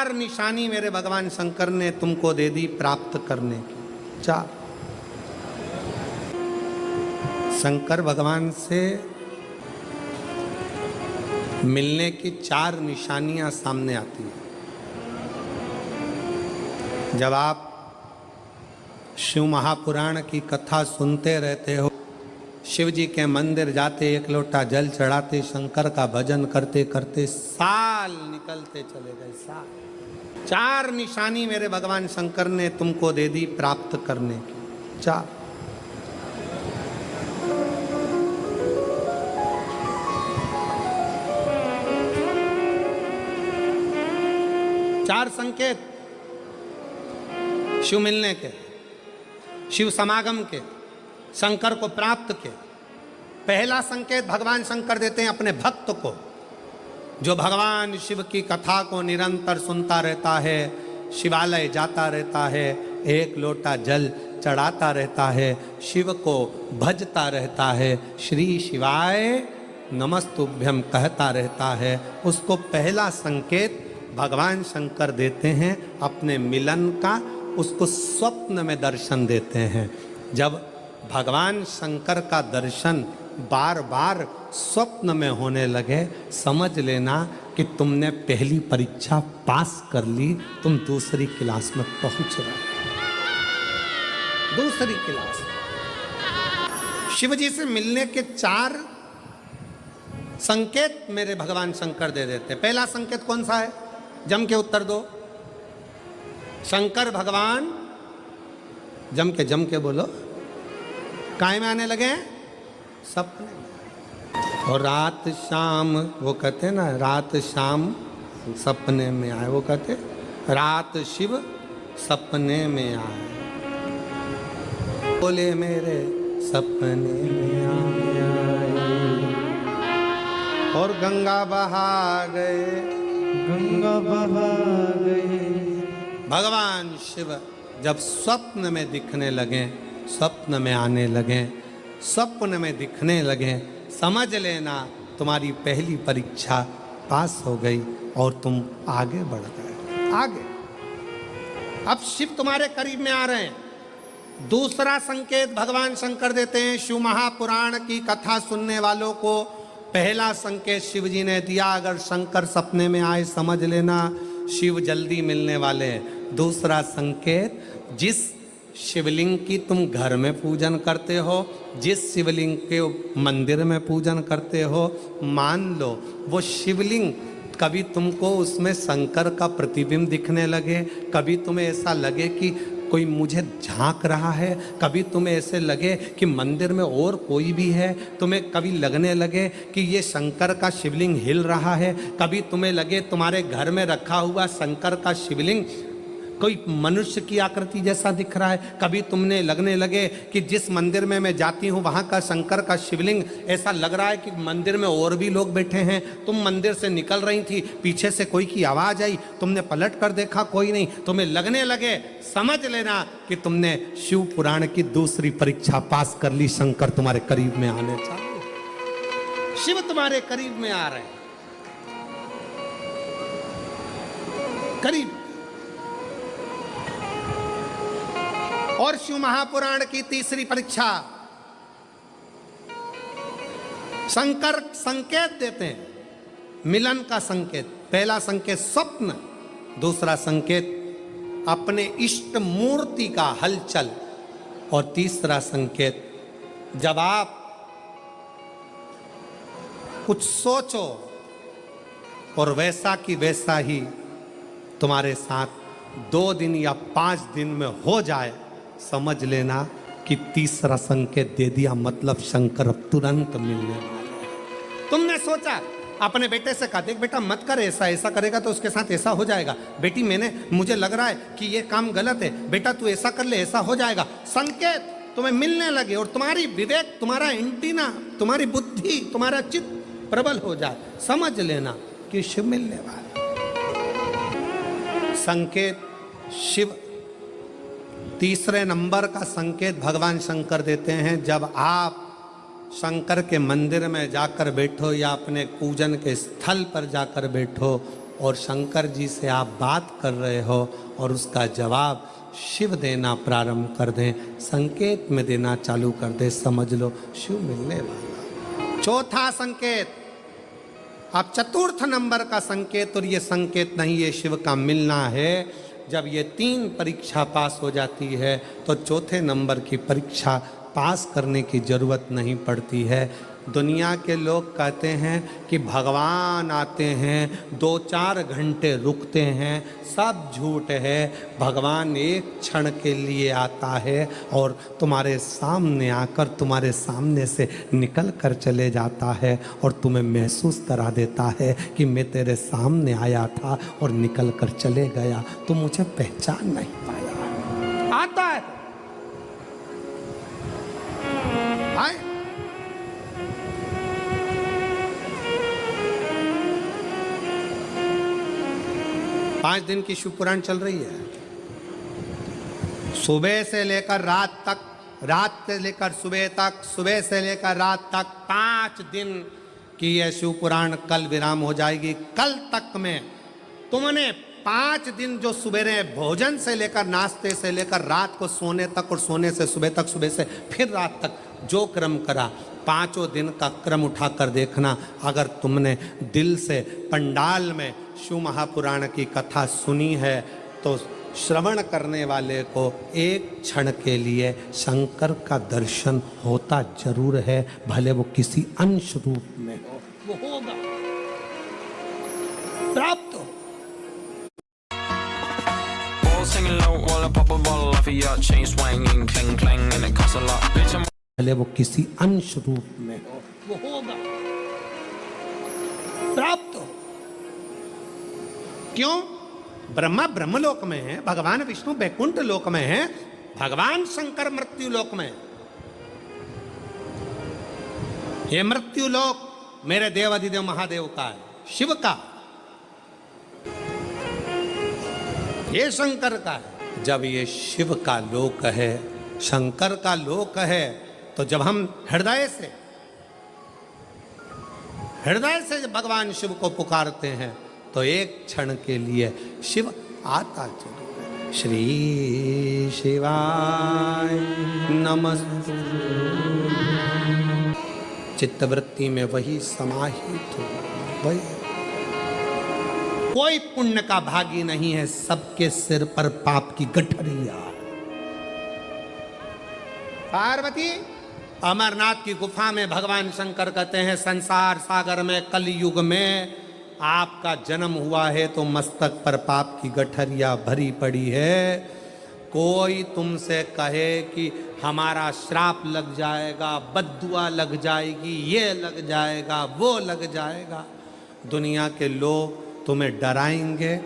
चार निशानी मेरे भगवान शंकर ने तुमको दे दी प्राप्त करने की। चार शंकर भगवान से मिलने की चार निशानियां सामने आती हैं। जब आप शिव महापुराण की कथा सुनते रहते हो, शिव जी के मंदिर जाते, एक लोटा जल चढ़ाते, शंकर का भजन करते करते साल निकलते चले गए। साल। चार निशानी मेरे भगवान शंकर ने तुमको दे दी प्राप्त करने की। चार। चार संकेत शिव मिलने के, शिव समागम के, शंकर को प्राप्त के। पहला संकेत भगवान शंकर देते हैं अपने भक्त को, जो भगवान शिव की कथा को निरंतर सुनता रहता है, शिवालय जाता रहता है, एक लोटा जल चढ़ाता रहता है, शिव को भजता रहता है, श्री शिवाय नमस्तुभ्यम कहता रहता है। उसको पहला संकेत भगवान शंकर देते हैं अपने मिलन का, उसको स्वप्न में दर्शन देते हैं। जब भगवान शंकर का दर्शन बार बार स्वप्न में होने लगे, समझ लेना कि तुमने पहली परीक्षा पास कर ली, तुम दूसरी क्लास में पहुंच रहे। दूसरी क्लास। शिव जी से मिलने के चार संकेत मेरे भगवान शंकर दे देते। पहला संकेत कौन सा है? जम के उत्तर दो। शंकर भगवान जम के बोलो, काय में आने लगे? सपने। और रात शाम, वो कहते ना, रात शाम सपने में आए। वो कहते रात शिव सपने में आए, बोले मेरे सपने में आए। और गंगा बहा गए, गंगा बहा गए। भगवान शिव जब स्वप्न में दिखने लगे, स्वप्न में आने लगे, स्वप्न में दिखने लगे, समझ लेना तुम्हारी पहली परीक्षा पास हो गई और तुम आगे बढ़ गए। आगे। अब शिव तुम्हारे करीब में आ रहे हैं। दूसरा संकेत भगवान शंकर देते हैं शिव महापुराण की कथा सुनने वालों को। पहला संकेत शिव जी ने दिया, अगर शंकर सपने में आए समझ लेना शिव जल्दी मिलने वाले हैं। दूसरा संकेत, जिस शिवलिंग की तुम घर में पूजन करते हो, जिस शिवलिंग के मंदिर में पूजन करते हो, मान लो वो शिवलिंग कभी तुमको उसमें शंकर का प्रतिबिंब दिखने लगे, कभी तुम्हें ऐसा लगे कि कोई मुझे झांक रहा है, कभी तुम्हें ऐसे लगे कि मंदिर में और कोई भी है, तुम्हें कभी लगने लगे कि ये शंकर का शिवलिंग हिल रहा है, कभी तुम्हें लगे तुम्हारे घर में रखा हुआ शंकर का शिवलिंग कोई मनुष्य की आकृति जैसा दिख रहा है, कभी तुमने लगने लगे कि जिस मंदिर में मैं जाती हूँ वहाँ का शंकर का शिवलिंग ऐसा लग रहा है कि मंदिर में और भी लोग बैठे हैं। तुम मंदिर से निकल रही थी, पीछे से कोई की आवाज़ आई, तुमने पलट कर देखा कोई नहीं, तुम्हें लगने लगे, समझ लेना कि तुमने शिव पुराण की दूसरी परीक्षा पास कर ली। शंकर तुम्हारे करीब में आने चाहिए, शिव तुम्हारे करीब में आ रहे हैं, करीब। और शिव महापुराण की तीसरी परीक्षा, शंकर संकेत देते हैं मिलन का संकेत। पहला संकेत स्वप्न, दूसरा संकेत अपने इष्ट मूर्ति का हलचल, और तीसरा संकेत जब आप कुछ सोचो और वैसा कि वैसा ही तुम्हारे साथ 2 दिन या 5 दिन में हो जाए, समझ लेना कि तीसरा संकेत दे दिया, मतलब शंकर अब तुरंत मिलने वाले हैं। तुमने सोचा, अपने बेटे से कहा, देख बेटा मत कर ऐसा, ऐसा करेगा तो उसके साथ ऐसा हो जाएगा। बेटी मुझे लग रहा है कि ये काम गलत है, बेटा तू ऐसा कर ले, ऐसा हो जाएगा। संकेत तुम्हें मिलने लगे और तुम्हारी विवेक, तुम्हारा एंटीना, तुम्हारी बुद्धि, तुम्हारा चित्त प्रबल हो जाए, समझ लेना कि शिव मिलने वाला। संकेत शिव। तीसरे नंबर का संकेत भगवान शंकर देते हैं, जब आप शंकर के मंदिर में जाकर बैठो या अपने पूजन के स्थल पर जाकर बैठो, और शंकर जी से आप बात कर रहे हो और उसका जवाब शिव देना प्रारंभ कर दें, संकेत में देना चालू कर दे, समझ लो शिव मिलने वाला। चौथा संकेत, अब चतुर्थ नंबर का संकेत, और ये संकेत नहीं, ये शिव का मिलना है। जब ये 3 परीक्षा पास हो जाती है तो चौथे नंबर की परीक्षा पास करने की जरूरत नहीं पड़ती है। दुनिया के लोग कहते हैं कि भगवान आते हैं 2-4 घंटे रुकते हैं, सब झूठ है। भगवान एक क्षण के लिए आता है और तुम्हारे सामने आकर तुम्हारे सामने से निकल कर चले जाता है और तुम्हें महसूस करा देता है कि मैं तेरे सामने आया था और निकल कर चले गया, तुम मुझे पहचान नहीं पाया। आता है, आए। पांच दिन की शिव पुराण चल रही है, सुबह से लेकर रात तक, रात से लेकर सुबह तक, सुबह से लेकर रात तक 5 दिन की यह शिव पुराण कल विराम हो जाएगी। कल तक में तुमने 5 दिन जो सवेरे भोजन से लेकर, नाश्ते से लेकर रात को सोने तक और सोने से सुबह तक, सुबह से फिर रात तक जो क्रम करा, 5 दिन का क्रम उठाकर देखना। अगर तुमने दिल से पंडाल में शिव महापुराण की कथा सुनी है तो श्रवण करने वाले को एक क्षण के लिए शंकर का दर्शन होता जरूर है, भले वो किसी अंश रूप में हो, वो होगा, प्राप्त हो। भले वो किसी अंश रूप में हो, वो होगा, प्राप्त हो। क्यों? ब्रह्मा ब्रह्मलोक में है, भगवान विष्णु बैकुंठ लोक में है, भगवान शंकर मृत्यु लोक में। ये मृत्यु लोक मेरे देवाधिदेव महादेव का है, शिव का, ये शंकर का है। जब ये शिव का लोक है, शंकर का लोक है, तो जब हम हृदय से भगवान शिव को पुकारते हैं तो एक क्षण के लिए शिव आता जरूर है। श्री शिवाय नमस्तु। चित्तवृत्ति में वही समाहित हो, वही। कोई पुण्य का भागी नहीं है, सबके सिर पर पाप की गठरिया। पार्वती, अमरनाथ की गुफा में भगवान शंकर कहते हैं, संसार सागर में कलयुग में आपका जन्म हुआ है तो मस्तक पर पाप की गठरिया भरी पड़ी है। कोई तुमसे कहे कि हमारा श्राप लग जाएगा, बद्दुआ लग जाएगी, ये लग जाएगा, वो लग जाएगा, दुनिया के लोग तुम्हें डराएंगे,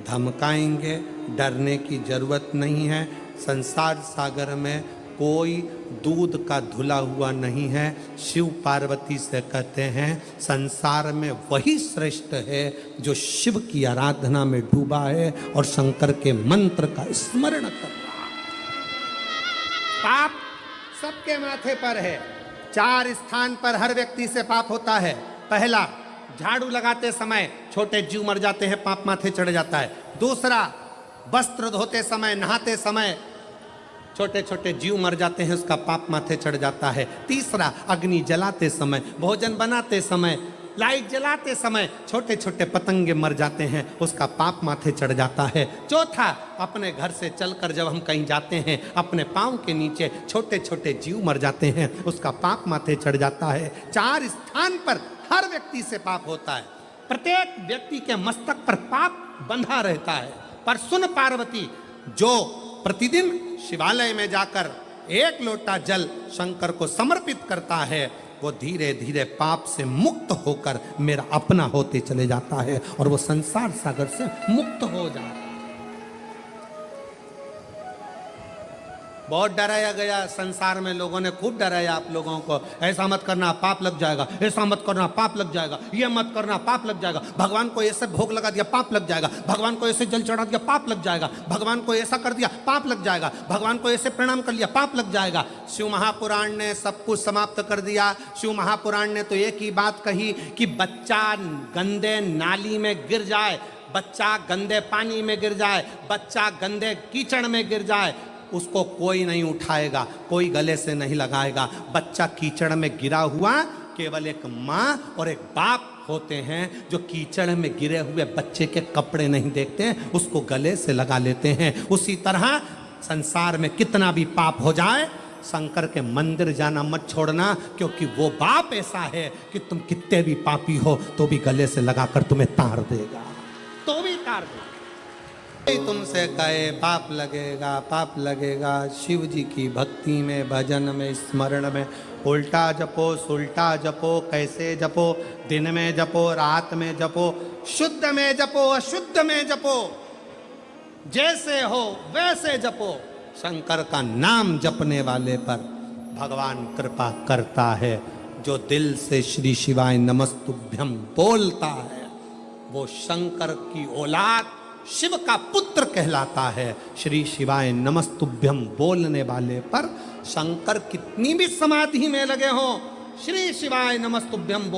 धमकाएंगे। डरने की जरूरत नहीं है। संसार सागर में कोई दूध का धुला हुआ नहीं है। शिव पार्वती से कहते हैं, संसार में वही श्रेष्ठ है जो शिव की आराधना में डूबा है और शंकर के मंत्र का स्मरण कर रहा है। पाप सबके माथे पर है। 4 स्थान पर हर व्यक्ति से पाप होता है। पहला, झाड़ू लगाते समय छोटे जीव मर जाते हैं, पाप माथे चढ़ जाता है। दूसरा, वस्त्र धोते समय, नहाते समय छोटे छोटे जीव मर जाते हैं, उसका पाप माथे चढ़ जाता है। तीसरा, अग्नि जलाते समय, भोजन बनाते समय, लाइट जलाते समय छोटे छोटे पतंगे मर जाते हैं, उसका पाप माथे चढ़ जाता है। चौथा, अपने घर से चलकर जब हम कहीं जाते हैं, अपने पाँव के नीचे छोटे छोटे जीव मर जाते हैं, उसका पाप माथे चढ़ जाता है। 4 स्थान पर हर व्यक्ति से पाप होता है। प्रत्येक व्यक्ति के मस्तक पर पाप बंधा रहता है। पर सुन पार्वती, जो प्रतिदिन शिवालय में जाकर 1 लोटा जल शंकर को समर्पित करता है, वो धीरे धीरे पाप से मुक्त होकर मेरा अपना होते चले जाता है और वो संसार सागर से मुक्त हो जाता है। बहुत डराया गया संसार में, लोगों ने खूब डराया आप लोगों को, ऐसा मत करना पाप लग जाएगा, ऐसा मत करना पाप लग जाएगा, ये मत करना पाप लग जाएगा, भगवान को ऐसे भोग लगा दिया पाप लग जाएगा, भगवान को ऐसे जल चढ़ा दिया पाप लग जाएगा, भगवान को ऐसा कर दिया पाप लग जाएगा, भगवान को ऐसे प्रणाम कर लिया पाप लग जाएगा। शिव महापुराण ने सब कुछ समाप्त कर दिया। शिव महापुराण ने तो एक ही बात कही कि बच्चा गंदे नाली में गिर जाए, बच्चा गंदे पानी में गिर जाए, बच्चा गंदे कीचड़ में गिर जाए, उसको कोई नहीं उठाएगा, कोई गले से नहीं लगाएगा। बच्चा कीचड़ में गिरा हुआ केवल एक माँ और एक बाप होते हैं जो कीचड़ में गिरे हुए बच्चे के कपड़े नहीं देखते हैं, उसको गले से लगा लेते हैं। उसी तरह संसार में कितना भी पाप हो जाए, शंकर के मंदिर जाना मत छोड़ना, क्योंकि वो बाप ऐसा है कि तुम कितने भी पापी हो तो भी गले से लगाकर तुम्हें तार देगा, तो भी तार देगा। तुमसे कहे पाप लगेगा, पाप लगेगा। शिव जी की भक्ति में, भजन में, स्मरण में उल्टा जपो, सुल्टा जपो, कैसे जपो, दिन में जपो, रात में जपो, शुद्ध में जपो, अशुद्ध में जपो, जैसे हो वैसे जपो। शंकर का नाम जपने वाले पर भगवान कृपा करता है। जो दिल से श्री शिवाय नमस्तुभ्यं बोलता है वो शंकर की औलाद, शिव का पुत्र कहलाता है। श्री शिवाय नमस्तुभ्यं बोलने वाले पर शंकर कितनी भी समाधि में लगे हो, श्री शिवाय नमस्तुभ्यं बोल